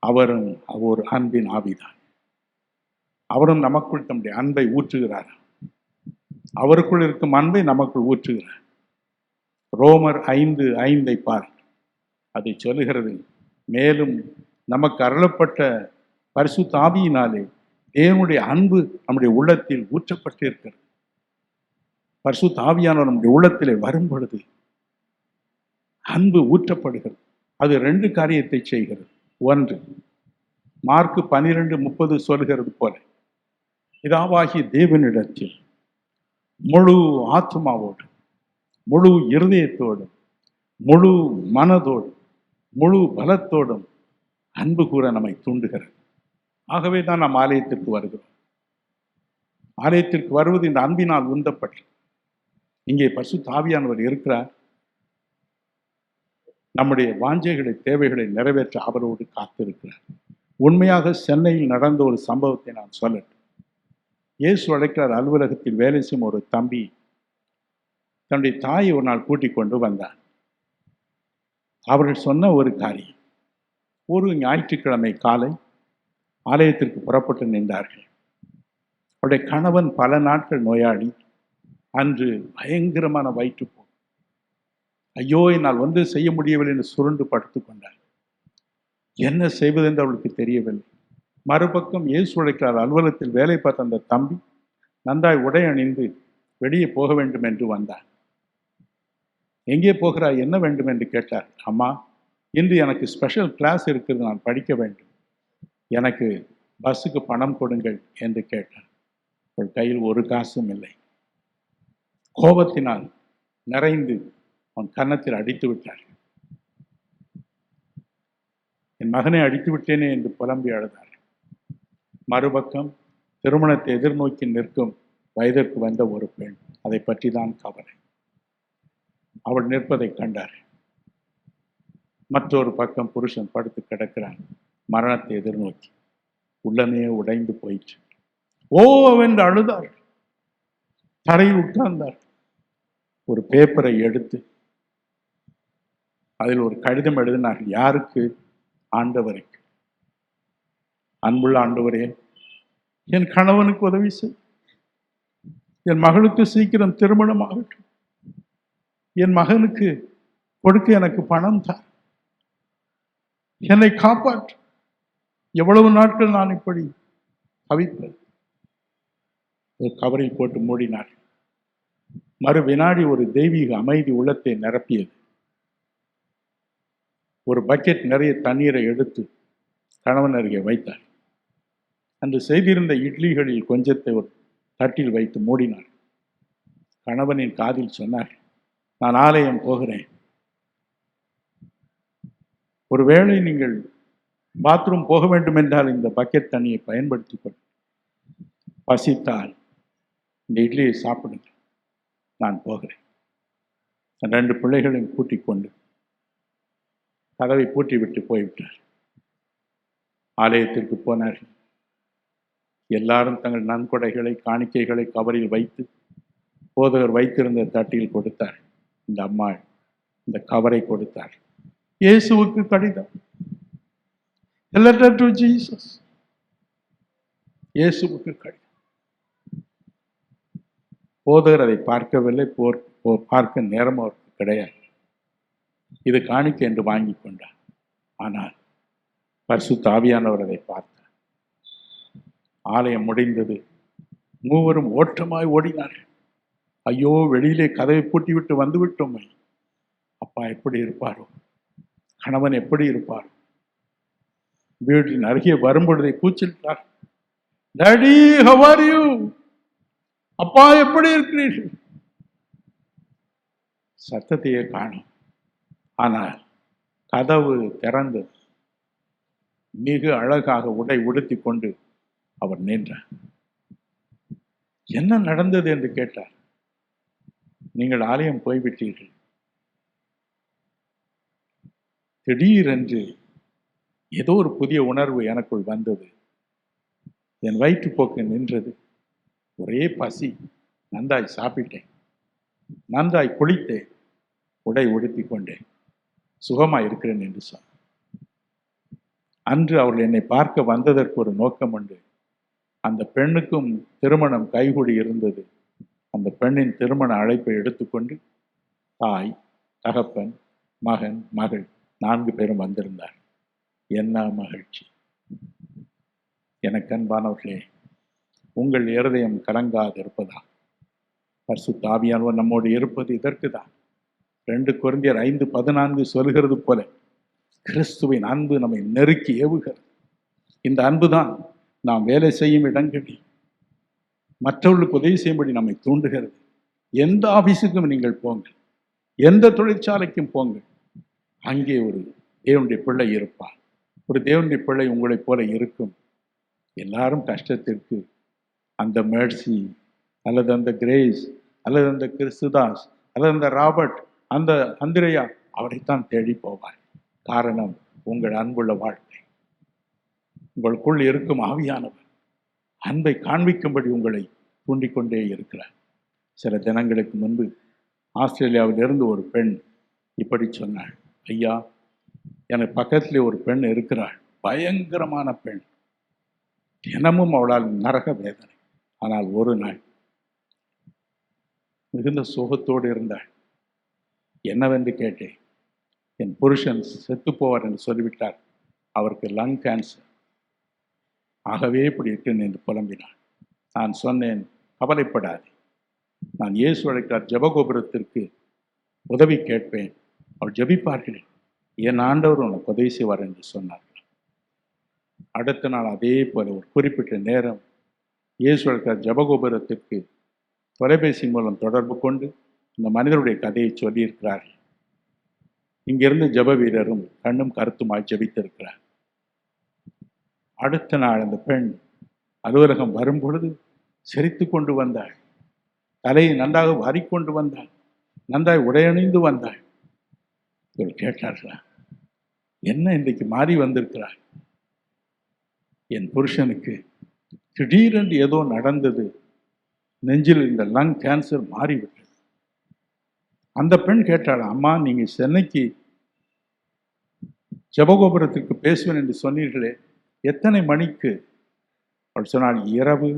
அவரும் ஒரு அன்பின் ஆவிதான். அவரும் நமக்குள் தம்முடைய அன்பை ஊற்றுகிறார். அவருக்குள் இருக்கும் அன்பை நமக்குள் ஊற்றுகிறார். ரோமர் 5:5 பார், அதை சொல்லுகிறது. மேலும் நமக்கு அருளப்பட்ட பரிசுத்த ஆவியினாலே தேவனுடைய அன்பு நம்முடைய உள்ளத்தில் ஊற்றப்பட்டிருக்கிறது. பரிசுத்த ஆவியானவர் நம்முடைய உள்ளத்திலே வரும் பொழுது அன்பு ஊற்றப்படுகிறது. அது 2 காரியத்தை செய்கிறது. ஒன்று, மார்க்கு 12:30 சொல்கிறது போல, பிதாவாகிய தேவனிடத்தில் முழு ஆத்மாவோடு, முழு இருதயத்தோடும், முழு மனதோடும், முழு பலத்தோடும் அன்பு கூற நம்மை தூண்டுகிறது. ஆகவே தான் நாம் ஆலயத்திற்கு வருகிறோம். ஆலயத்திற்கு வருவது இந்த அன்பினால் உந்தப்பட்டு. இங்கே பரிசுத்த ஆவியானவர் இருக்கிறார். நம்முடைய வாஞ்சைகளை, தேவைகளை நிறைவேற்ற அவரோடு காத்திருக்கிறார். உண்மையாக சென்னையில் நடந்த ஒரு சம்பவத்தை நான் சொல்லட்டும். இயேசு அழைக்கிறார். அலுவலகத்தில் வேலை செய்யும் ஒரு தம்பி தன்னுடைய தாயை ஒரு நாள் கூட்டிக் கொண்டு வந்தார். அவர்கள் சொன்ன ஒரு காரியம், ஒரு ஞாயிற்றுக்கிழமை காலை ஆலயத்திற்கு புறப்பட்டு நின்றார்கள். அவருடைய கணவன் பல நாட்கள் நோயாளி. அன்று பயங்கரமான வயிற்றுப்போக்கு. ஐயோ, என்னால் வந்து செய்ய முடியவில்லை என்று சுருண்டு படுத்து கொண்டார். என்ன செய்வதென்று அவளுக்கு தெரியவில்லை. மறுபக்கம் இயேசு அழைக்கிறார். அலுவலகத்தில் வேலை பார்த்த அந்த தம்பி நன்றாய் உடை அணிந்து வெளியே போக வேண்டும் என்று வந்தார். எங்கே போகிறாய், என்ன வேண்டும் என்று கேட்டார். அம்மா, இன்று எனக்கு ஸ்பெஷல் கிளாஸ் இருக்கிறது, நான் படிக்க வேண்டும், எனக்கு பஸ்ஸுக்கு பணம் கொடுங்கள் என்று கேட்டார். அவள் கையில் ஒரு காசும் இல்லை. கோபத்தினால் நிறைந்து அவன் கன்னத்தில் அடித்து விட்டார். என் மகனை அடித்து விட்டேனே என்று புலம்பி அழுதார். மறுபக்கம் திருமணத்தை எதிர்நோக்கி நிற்கும் வயதிற்கு வந்த ஒரு பெண். அதை பற்றி தான் கவலை. அவள் நிற்பதை கண்டார். மற்றொரு பக்கம் புருஷன் படுத்து கிடக்கிறான், மரணத்தை எதிர்நோக்கி. உள்ளமே உடைந்து போயிற்று. ஓ என்று அழுதார். தரையில் உட்கார்ந்தார். ஒரு பேப்பரை எடுத்து அதில் ஒரு கடிதம் எழுதினார்கள். யாருக்கு? ஆண்டவருக்கு. அன்புள்ள ஆண்டவரே, என் கணவனுக்கு உதவி செய். என் மகளுக்கு சீக்கிரம் திருமணம் ஆகட்டும். என் மகனுக்கு கொடுக்க எனக்கு பணம் தா. என்னை காப்பாற்று. எவ்வளவு நாட்கள் நான் இப்படி தவிப்பேன். ஒரு கவரில் போட்டு மூடினார். மறு வினாடி ஒரு தெய்வீக அமைதி உள்ளத்தை நிரப்பியது. ஒரு பக்கெட் நிறைய தண்ணீரை எடுத்து கணவன் அருகே வைத்தார். அன்று செய்திருந்த இட்லிகளில் கொஞ்சத்தை ஒரு தட்டில் வைத்து மூடினார். கணவனின் காதில் சொன்னார், நான் ஆலயம் போகிறேன். ஒருவேளை நீங்கள் பாத்ரூம் போக வேண்டும் என்றால் இந்த பக்கெட் தண்ணியை பயன்படுத்திக் கொள். பசித்தால் இந்த இட்லியை சாப்பிடுங்க, நான் போகிறேன். 2 பிள்ளைகளையும் கூட்டிக் கொண்டு கதவை பூட்டிவிட்டு போய்விட்டார். ஆலயத்திற்கு போனார்கள். எல்லாரும் தங்கள் நன்கொடைகளை, காணிக்கைகளை கவரில் வைத்து போதகர் வைத்திருந்த தட்டில் கொடுத்தார். இந்த அம்மா இந்த கவரை கொடுத்தார். இயேசுவுக்கு கடிதம். A letter to Jesus. இயேசுவுக்கு கடிதம். போதகர் அதை பார்க்கவில்லை. பார்க்க நேரம் அவருக்கு கிடையாது. இது காணிக்கை என்று வாங்கி கொண்டார். ஆனால் பரிசுத்த ஆவியானவர் அதை பார்த்தார். ஆலயம் முடிந்தது. மூவரும் ஓட்டமாய் ஓடினார்கள். ஐயோ, வெளியிலே கதவை பூட்டிவிட்டு வந்து விட்டோமே. அப்பா எப்படி இருப்பாரோ, கணவன் எப்படி இருப்பாரோ. வீட்டின் அருகே வரும்பொழுதை கூச்சலிட்டார். Daddy, how are you? அப்பா எப்படி இருக்கிறீர்கள்? சத்தத்தையே காணும். ஆனால் கதவு திறந்து மிக அழகாக உடை உடுத்தி கொண்டு அவர் நின்றார். என்ன நடந்தது என்று கேட்டார். நீங்கள் ஆலயம் போய்விட்டீர்கள். திடீரென்று ஏதோ ஒரு புதிய உணர்வு எனக்குள் வந்தது. என் வயிற்றுப்போக்கு நின்றது. ஒரே பசி. நன்றாய் சாப்பிட்டேன், நன்றாய் குளித்தேன், உடை உடுத்தி கொண்டேன். சுகமாக இருக்கிறேன் என்று சொன்னார். அன்று அவர்கள் என்னை பார்க்க வந்ததற்கு ஒரு நோக்கம் உண்டு. அந்த பெண்ணுக்கும் திருமணம் கைகூடி இருந்தது. அந்த பெண்ணின் திருமண அழைப்பை எடுத்துக்கொண்டு தாய், தகப்பன், மகன், மகள் 4 பேரும் வந்திருந்தார். என்ன மகிழ்ச்சி! எனக்கு அன்பானவர்களே, உங்கள் இருதயம் கலங்காது இருப்பதா? பரிசுத்த ஆவியானவர் நம்மோடு இருப்பது இதற்கு தான். 2 கொரிந்தியர் 5:14 சொல்கிறது போல கிறிஸ்துவின் அன்பு நம்மை நெருக்கி ஏவுகிறது. இந்த அன்பு தான் நாம் வேலை செய்யும் இடங்களில் மற்றவர்களுக்கு உதவி செய்யும்படி நம்மை தூண்டுகிறது. எந்த ஆபீஸுக்கும் நீங்கள் போங்கள், எந்த தொழிற்சாலைக்கும் போங்கள், அங்கே ஒரு தேவனுடைய பிள்ளை இருப்பார். ஒரு தேவனுடைய பிள்ளை உங்களைப் போல இருக்கும். எல்லாரும் கஷ்டத்திற்கு அந்த மேர்சி அல்லது அந்த கிரேஸ் அல்லது அந்த கிறிஸ்துதாஸ் அல்லது அந்த ராபர்ட், அந்த அந்திரையா, அவரைத்தான் தேடி போவார். காரணம் உங்கள் அன்புள்ள வாழ்க்கை. உங்களுக்குள் இருக்கும் ஆவியானவர் அன்பை காண்பிக்கும்படி உங்களை தூண்டிக்கொண்டே இருக்கிறார். சில தினங்களுக்கு முன்பு ஆஸ்திரேலியாவிலிருந்து ஒரு பெண் இப்படி சொன்னாள், ஐயா, எனக்கு பக்கத்திலே ஒரு பெண் இருக்கிறாள், பயங்கரமான பெண், தினமும் அவளால் நரக வேதனை. ஆனால் ஒரு நாள் மிகுந்த சோகத்தோடு இருந்தாள். என்னவென்று கேட்டேன். என் புருஷன் செத்து போவார் என்று சொல்லிவிட்டார், அவருக்கு லங் கேன்சர், ஆகவே இப்படி இருக்கேன் என்று புலம்பினான். நான் சொன்னேன், கவலைப்படாதே, நான் இயேசு அழைக்கிறார் ஜெபகோபுரத்திற்கு உதவி கேட்பேன், அவர் ஜெபிப்பார்கள், என் ஆண்டவர் உனக்கு உதவி செய்வார் என்று சொன்னார்கள். அடுத்த நாள் அதே போல ஒரு குறிப்பிட்ட நேரம் இயேசு அழைக்கிறார் ஜெபகோபுரத்திற்கு தொலைபேசி மூலம் தொடர்பு கொண்டு இந்த மனிதருடைய கதையை சொல்லியிருக்கிறார்கள். இங்கிருந்து ஜெப வீரரும் கண்ணும் கருத்துமாய் ஜெபித்திருக்கிறார். அடுத்த நாள் அந்த பெண் அலுவலகம் வரும் பொழுது சிரித்து கொண்டு வந்தாள், தலையை நன்றாக வாரிக்கொண்டு வந்தாள், நன்றாய் உடையணிந்து வந்தாள். இவர்கள் கேட்டார்களா, என்ன இன்றைக்கு மாறி வந்திருக்கிறாள்? என் புருஷனுக்கு திடீரென்று ஏதோ நடந்தது, நெஞ்சில் இந்த லங் கேன்சர் மாறிவிட்டது. அந்த பெண் கேட்டாள், அம்மா, நீங்க சென்னைக்கு ஜெபகோபுரத்திற்கு பேசுவேன் என்று சொன்னீர்களே, எத்தனை மணிக்கு? அவள் சொன்னாள், இரவு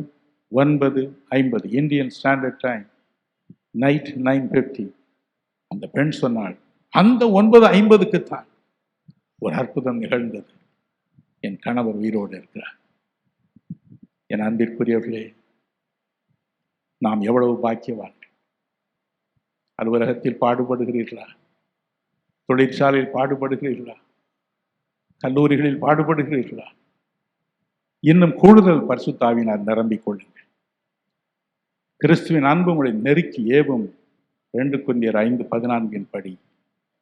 9:50 இந்தியன் ஸ்டாண்டர்ட் டைம், நைட் 9:50. அந்த பெண் சொன்னாள், அந்த 9:50க்குத்தான் ஒரு அற்புதம் நிகழ்ந்தது, என் கணவர் உயிரோடு இருக்கிறார். என் அன்பிற்குரியவர்களே, நாம் எவ்வளவு பாக்கியவான்கள். அலுவலகத்தில் பாடுபடுகிறீர்களா? தொழிற்சாலையில் பாடுபடுகிறீர்களா? கல்லூரிகளில் பாடுபடுகிறீர்களா? இன்னும் கூடுதல் பரிசுத்த ஆவியினால் நிரம்பிக் கொள்ளுங்கள். கிறிஸ்துவின் அன்பு உங்களை நெருக்கி ஏவும் 2 கொரிந்தியர் 5:14 படி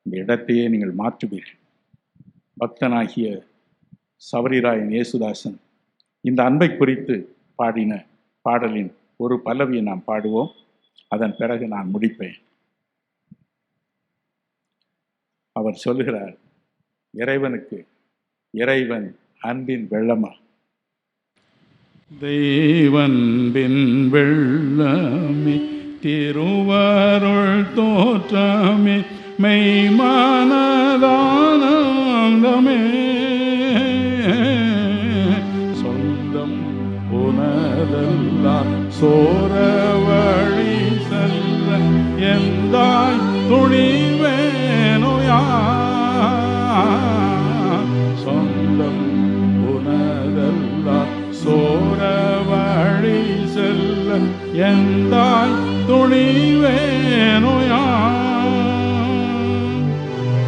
இந்த இடத்தையே நீங்கள் மாற்றுவீர்கள். பக்தனாகிய சபரிராயன் இயேசுதாசன் இந்த அன்பை குறித்து பாடின பாடலின் ஒரு பல்லவியை நாம் பாடுவோம். அதன் பிறகு நான் முடிப்பேன். அவர் சொல்லுகிறார், இறைவன் அன்பின் வெள்ளமா, தெய்வன்பின் வெள்ளமே, திருவருள் தோற்றமே, மெய்மானதானந்தமே, சொந்தம் உனதெல்லாம் சோர வழி செல்ல எந்தாய் துணிவேனோயா, சொந்தம் உனதெல்லாம் சோர வழி செல்ல எந்தாய் துணிவேனோயா,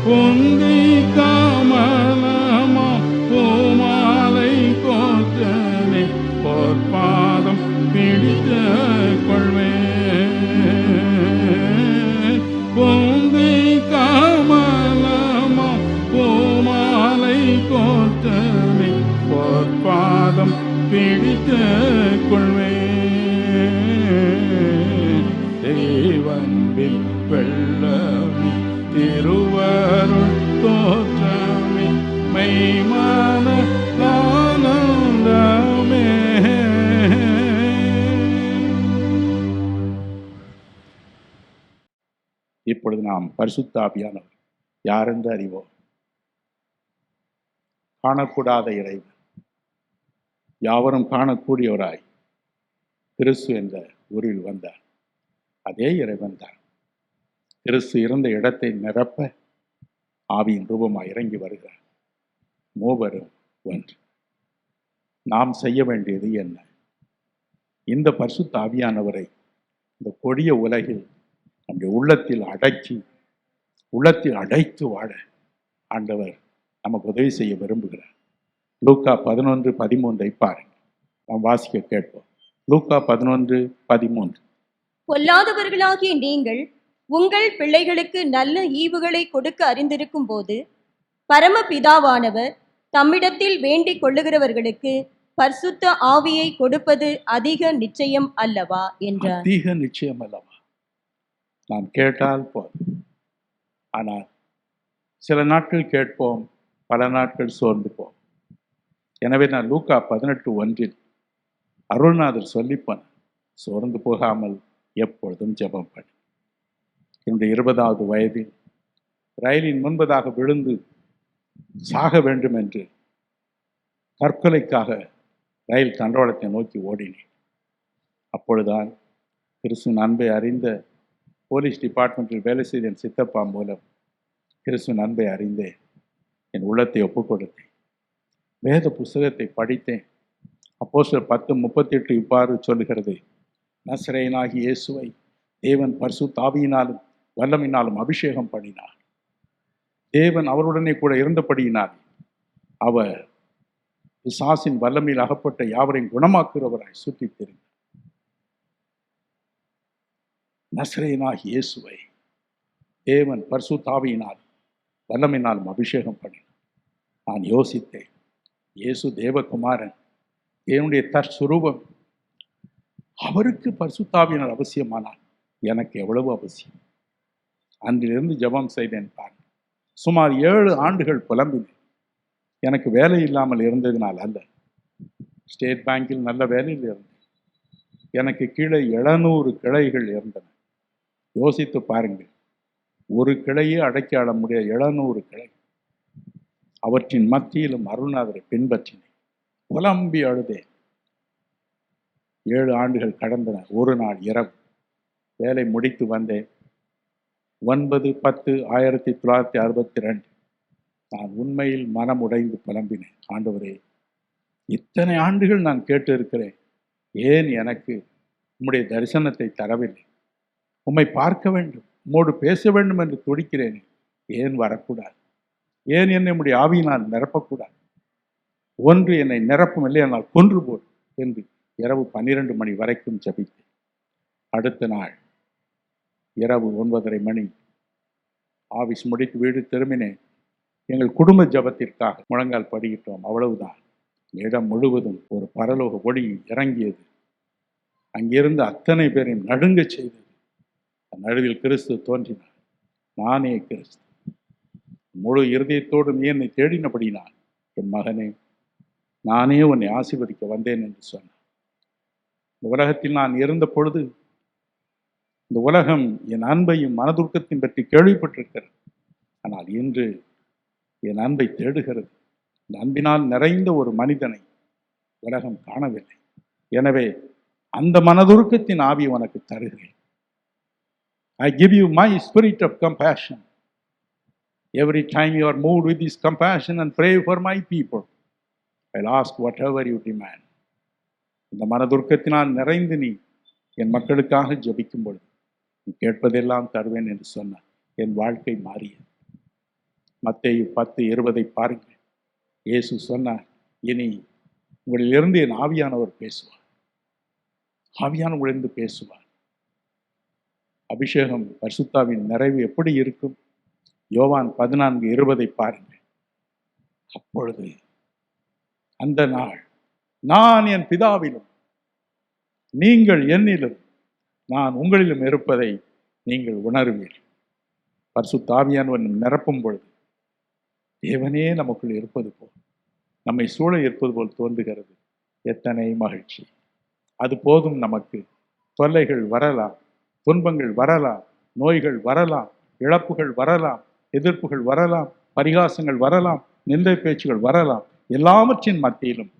குந்தி கமலமா பூமாலை கோத்தனே, பொற்பாதம் பிடித்து கொள்வேன், குந்தி கமலமா பூமாலை கோத்தனே, பொற்பாதம் பிடித்து கொள்வேன், தேவன்பில் வெள்ளமே, திருவருள் தோற்றமே, மெய்மான ஆனந்தமே. இப்பொழுது நாம் பரிசுத்த ஆவியானவர் யாரென்று அறிவோம். காணக்கூடாத இறைவன், யாவரும் காணக்கூடியவராய் கிறிஸ்து என்ற ஊரில் வந்தார். அதே இறைவன் தான் கிறிஸ்து இருந்த இடத்தை நிரப்ப ஆவியின் ரூபமாய் இறங்கி வருகிறார். மூவரும் ஒன்று. நாம் செய்ய வேண்டியது என்ன? இந்த பரிசுத்த ஆவியானவரை இந்த கொடிய உலகில் நம்முடைய உள்ளத்தில் அடைத்து வாழ ஆண்டவர் நமக்கு உதவி செய்ய விரும்புகிறார். லூக்கா 11:13 பாருங்கள். நாம் வாசிக்க கேட்போம். லூக்கா 11:13. பொல்லாதவர்களாகிய நீங்கள் உங்கள் பிள்ளைகளுக்கு நல்ல ஈவுகளை கொடுக்க அறிந்திருக்கும் போது பரமபிதாவானவர் தம்மிடத்தில் வேண்டிக் கொள்ளுகிறவர்களுக்கு பரிசுத்த ஆவியை கொடுப்பது அதிக நிச்சயம் அல்லவா என்றார். அதிக நிச்சயம் அல்லவா? நாம் கேட்டால் போதும். ஆனால் சில நாட்கள் கேட்போம், பல நாட்கள் சோர்ந்து போம். எனவே நான் லூக்கா 18:1 அருள்நாதர் சொல்லிப்போன, சோர்ந்து போகாமல் எப்பொழுதும் ஜெபம் பண்ணு. என்னுடைய 20வது வயதில் ரயிலின் முன்பதாக விழுந்து சாக வேண்டும் என்று தற்கொலைக்காக ரயில் தண்டவாளத்தை நோக்கி ஓடினேன். அப்பொழுதுதான் கிறிஸ்துவின் அன்பை அறிந்த போலீஸ் டிபார்ட்மெண்ட்டில் வேலை செய்த என் சித்தப்பா மூலம் கிறிஸ்துவின் அன்பை அறிந்தேன். என் உள்ளத்தை ஒப்புக் கொடுத்தேன். வேத புஸ்தகத்தை படித்தேன். அப்போஸ்தலர் 10:38 இவ்வாறு சொல்லுகிறது: நசரேயனாகிய இயேசுவை தேவன் பரிசுத்த ஆவியினாலும் வல்லமையினாலும் அபிஷேகம் பண்ணினார். தேவன் அவருடனே கூட இருந்தபடியினால் அவர் பிசாசின் வல்லமையில் அகப்பட்ட யாவரையும் குணமாக்குகிறவராய் சுற்றித் திரிந்தார். நசரேயனாகிய இயேசுவை தேவன் பரிசுத்த ஆவியினாலும் வல்லமையினாலும் அபிஷேகம் பண்ணினார். நான் யோசித்தேன், இயேசு தேவகுமாரன், தேவனுடைய தற்சுரூபம், அவருக்கு பரிசுத்த ஆவியினால் அவசியமானால் எனக்கு எவ்வளவு அவசியம். அன்றிலிருந்து ஜெபம் செய்தேன். தான் சுமார் 7 ஆண்டுகள் புலம்பினேன். எனக்கு வேலை இல்லாமல் இருந்ததினால் அல்ல, ஸ்டேட் பேங்கில் நல்ல வேலையில் இருந்தேன். எனக்கு கீழே 700 கிளைகள் இருந்தன. யோசித்து பாருங்கள், ஒரு கிளையே அடக்கி ஆள முடிய 700 கிளை. அவற்றின் மத்தியிலும் அருள்நாதரை பின்பற்றினேன். புலம்பி அழுதேன். 7 ஆண்டுகள் கடந்தன. ஒரு நாள் இரவு வேலை முடித்து வந்தேன். 9/10/1962 நான் உண்மையில் மனம் உடைந்து புலம்பினேன். ஆண்டவரே, இத்தனை ஆண்டுகள் நான் கேட்டு இருக்கிறேன், ஏன் எனக்கு உம்முடைய தரிசனத்தை தரவில்லை? உம்மை பார்க்க வேண்டும், உம்மோடு பேச வேண்டும் என்று துடிக்கிறேன், ஏன் வரக்கூடாது? ஏன் என்னை உம்முடைய ஆவியினால் நிரப்பக்கூடாது? ஒன்று என்னை நிரப்பும், இல்லையானால் கொன்று போடு என்று இரவு 12 மணி வரைக்கும் ஜெபித்தேன். அடுத்த நாள் இரவு 9:30 மணி ஆபீஸ் முடித்து வீடு திரும்பினேன். எங்கள் குடும்ப ஜபத்திற்காக முழங்கால் படிக்கிட்டோம். அவ்வளவுதான். இடம் முழுவதும் ஒரு பரலோக ஒளி இறங்கியது. அங்கிருந்து அத்தனை பேரையும் நடுங்க செய்தது. நடுவில் கிறிஸ்து தோன்றினார். நானே கிறிஸ்து. முழு இருதயத்தோடு நீ என்னை தேடினபடினான், என் மகனே, நானே உன்னை ஆசீர்வதிக்க வந்தேன் என்று சொன்னார். இந்த உலகத்தில் நான் இருந்த பொழுது இந்த உலகம் என் அன்பையும் மனதுருக்கத்தையும் பற்றி கேள்விப்பட்டிருக்கிறது. ஆனால் இன்று என் அன்பை தேடுகிறது. இந்த அன்பினால் நிறைந்த ஒரு மனிதனை உலகம் காணவில்லை. எனவே அந்த மனதுருக்கத்தின் ஆவி உனக்கு தருகிறேன். I give you my spirit of compassion. Every time you are moved with this compassion and pray for my people, I'll ask whatever you demand. இந்த மனதுருக்கத்தினால் நிறைந்து நீ என் மக்களுக்காக ஜெபிக்கும் பொழுது நீ கேட்பதெல்லாம் தருவேன் என்று சொன்னார். என் வாழ்க்கை மாறியது. மத்தேயு 10:20 பாருங்கள். இயேசு சொன்னார், இனி உங்களிலிருந்து என் ஆவியானவர் பேசுவார். ஆவியானவரிலிருந்து பேசுவார். அபிஷேகம், பரிசுத்தாவின் நிறைவு எப்படி இருக்கும்? யோவான் 14:20 பாருங்கள். அப்பொழுது அந்த நாள், நான் என் பிதாவிலும் நீங்கள் என்னிலும் நான் உங்களிலும் இருப்பதை நீங்கள் உணர்வீர்கள். பரிசுத்த ஆவியானவர் நிரப்பும் பொழுது தேவனே நமக்குள் இருப்பது போல், நம்மை சூழ இருப்பது போல் தோன்றுகிறது. எத்தனை மகிழ்ச்சி! அது போதும் நமக்கு. தொல்லைகள் வரலாம், துன்பங்கள் வரலாம், நோய்கள் வரலாம், இழப்புகள் வரலாம், எதிர்ப்புகள் வரலாம், பரிகாசங்கள் வரலாம், நிந்தை பேச்சுகள் வரலாம். எல்லாவற்றின் மத்தியிலும்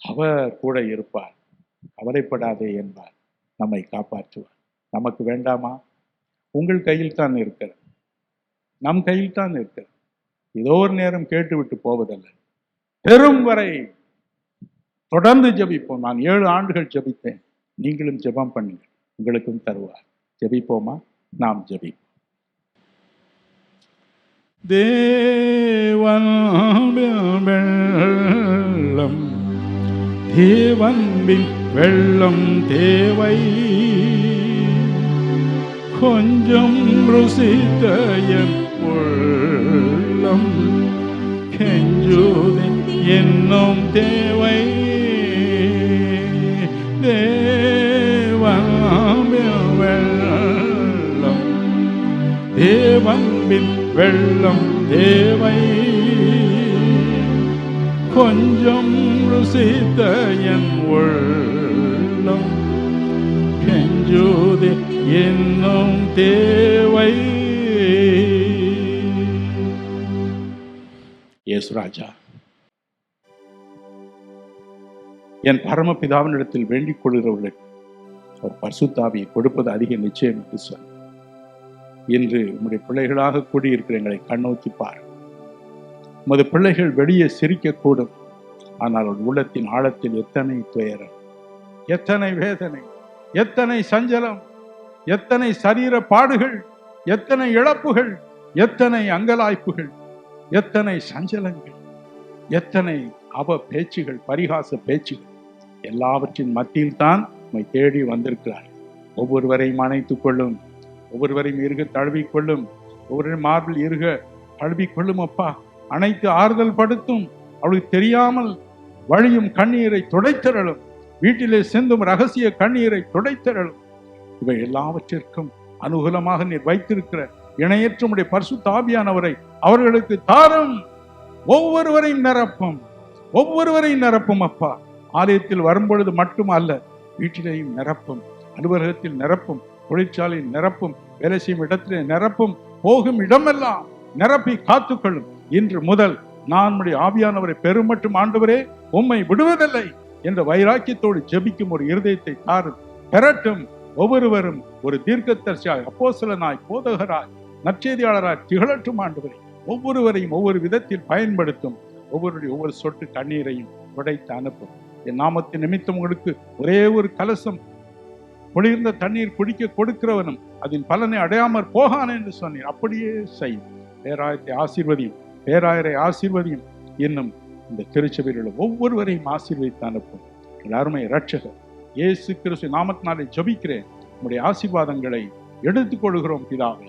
அவர் கூட இருப்பார். கவலைப்படாதே என்பார். நம்மை காப்பாற்றுவார். நமக்கு வேண்டாமா? உங்கள் கையில் தான் இருக்கிறது, நம் கையில் தான் இருக்கிறது. ஏதோ ஒரு நேரம் கேட்டுவிட்டு போவதல்ல, பெரும் வரை தொடர்ந்து ஜெபிப்போம். நான் 7 ஆண்டுகள் ஜெபித்தேன். நீங்களும் ஜெபம் பண்ணுங்கள், உங்களுக்கும் தருவார். ஜெபிப்போமா? நாம் ஜெபிப்போம். தேவன் வெள்ளம், தேவன்பின் வெள்ளம் தேவை. கொஞ்சம் ருசித்த என் உள்ளம் கெஞ்சுதே என்னும் தேவை. தேவன் வெள்ளம், தேவன்பின் வெள்ளம் தேவை. கொஞ்சம் ருசித்த என் உள்ளம் கெஞ்சுதே என்னும் தேவை. இயேசுராஜா, என் பரமபிதாவினிடத்தில் வேண்டிக் கொள்கிறவர்களுக்கு ஒரு பரிசுத்த ஆவியை கொடுப்பது அதிக நிச்சயம் என்று சொல். இன்று உம்முடைய பிள்ளைகளாக கூடியிருக்கிற எங்களை கண்ணோக்கி பார். உமது பிள்ளைகள் வெளியே சிரிக்கக்கூடும், ஆனால் உள்ளத்தின் ஆழத்தில் எத்தனை துயரம், எத்தனை வேதனை, எத்தனை சஞ்சலம், எத்தனை சரீர பாடுகள், எத்தனை இழப்புகள், எத்தனை அங்கலாய்ப்புகள், எத்தனை சஞ்சலங்கள், எத்தனை அவ பேச்சுகள், பரிகாச பேச்சுகள். எல்லாவற்றின் மத்தியில் தான் உம்மை தேடி வந்திருக்கிறார். ஒவ்வொருவரையும் அணைத்துக் கொள்ளும், ஒவ்வொருவரையும் இருக தழுவிக்கொள்ளும், ஒவ்வொருவரையும் மார்பில் இருக தழுவிக்கொள்ளும் அப்பா. அனைத்து ஆறுதல் படுத்தும். அவளுக்கு தெரியாமல் வழியும் கண்ணீரை துடைத்தரலும், வீட்டிலே சிந்தும் ரகசிய கண்ணீரை துடைத்தரலும். இவை எல்லாவற்றிற்கும் அனுகூலமாக நீர் வைத்திருக்கிற இணையற்ற உம்முடைய பரிசுத்த ஆவியானவரை அவர்களுக்கு தாரும். ஒவ்வொருவரையும் நிரப்பும், ஒவ்வொருவரையும் நிரப்பும் அப்பா. ஆலயத்தில் வரும்பொழுது மட்டும் அல்ல, வீட்டிலேயும் நிரப்பும், அலுவலகத்தில் நிரப்பும், தொழிற்சாலையில் நிரப்பும், வேலை செய்யும் இடத்திலே நிரப்பும், போகும் இடமெல்லாம் நிரப்பி காத்துக்கொள்ளும். இன்று முதல் நான் உம்முடைய ஆவியானவரை பெருமட்டும் ஆண்டவரே உம்மை விடுவதில்லை என்ற வைராக்கியத்தோடு ஜெபிக்கும் ஒரு இருதயத்தை தாரும், பெறட்டும். ஒவ்வொருவரும் ஒரு தீர்க்கதரிசியாய், அப்போஸ்தலனாய், போதகராய், நற்செய்தியாளராய் திகழட்டும் ஆண்டவரே. ஒவ்வொருவரையும் ஒவ்வொரு விதத்தில் பயன்படுத்தும். ஒவ்வொருடைய ஒவ்வொரு சொட்டு கண்ணீரையும் உடைத்து அனுப்பும். என் நாமத்தின் நிமித்தம் உங்களுக்கு ஒரே ஒரு கலசம் குளிர்ந்த தண்ணீர் குடிக்க கொடுக்கிறவனும் அதன் பலனை அடையாமற் போகான் என்று சொன்னீர். அப்படியே செய்யும். பேராயத்தை ஆசீர்வதியும், பேராயரை ஆசீர்வதியும். இன்னும் இந்த திருச்சபையில் உள்ள ஒவ்வொருவரையும் ஆசீர்வதித்து அனுப்பும். அருமை இரட்சகர் இயேசு கிறிஸ்து நாமத்தினாலே ஜெபிக்கிறேன். உம்முடைய ஆசீர்வாதங்களை எடுத்துக் கொள்கிறோம் பிதாவே.